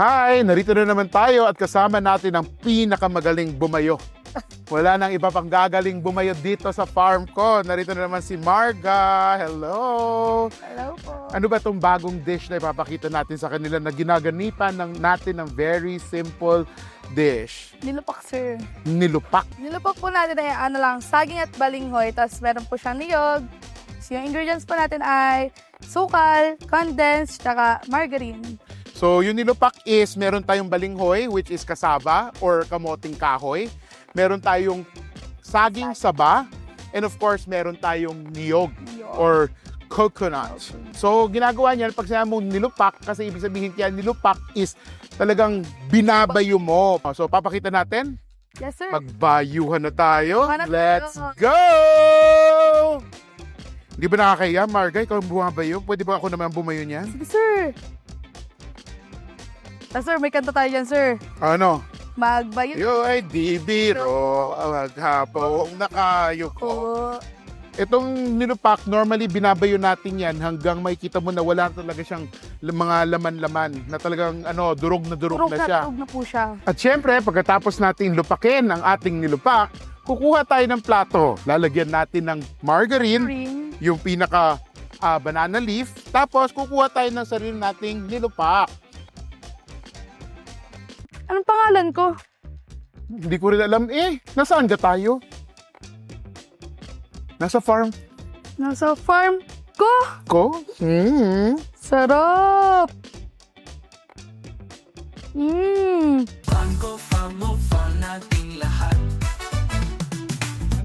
Hi! Narito na naman tayo at kasama natin ang pinakamagaling bumayo. Wala nang iba pang gagaling bumayo dito sa farm ko. Narito na naman si Marga. Hello! Hello po. Ano ba itong bagong dish na ipapakita natin sa kanila na ginaganipan natin ng very simple dish? Nilupak, sir. Nilupak. Nilupak po natin ay ano lang, saging at balinghoy. Tapos meron po siyang niyog. So, yung ingredients po natin ay sukal, condensed, tsaka margarine. So, yung nilupak is meron tayong balinghoy, which is kasaba or kamoting kahoy. Meron tayong saging saba. And of course, meron tayong niyog or coconut. So, ginagawa niyan, pag sinabi mong nilupak, kasi ibig sabihin kaya nilupak is talagang binabayo mo. So, papakita natin. Yes, sir. Magbayuhan na tayo. Hanap Let's tayo. go! Hindi ba nakakaya, Marga? Ikaw ang bumabayo? Pwede ba ako naman bumayo niyan? Sige, sir. Sir, may kanta tayo dyan, sir. Ano? Magbayo Yo ay di biro, maghapong nakayo ko. po. Itong nilupak, normally binabayo natin yan hanggang makikita mo na wala talaga siyang mga laman-laman na talagang durog na siya. Turog na po siya. At syempre, pagkatapos natin lupakin ang ating nilupak, kukuha tayo ng plato. Lalagyan natin ng margarine, Green. yung pinaka banana leaf, tapos kukuha tayo ng sarili nating nilupak. Anong pangalan ko? Hindi ko rin alam nasaan ka tayo? Nasa farm Nasa farm ko. ko? Sarap. Bangko, farm mo, farm nating lahat.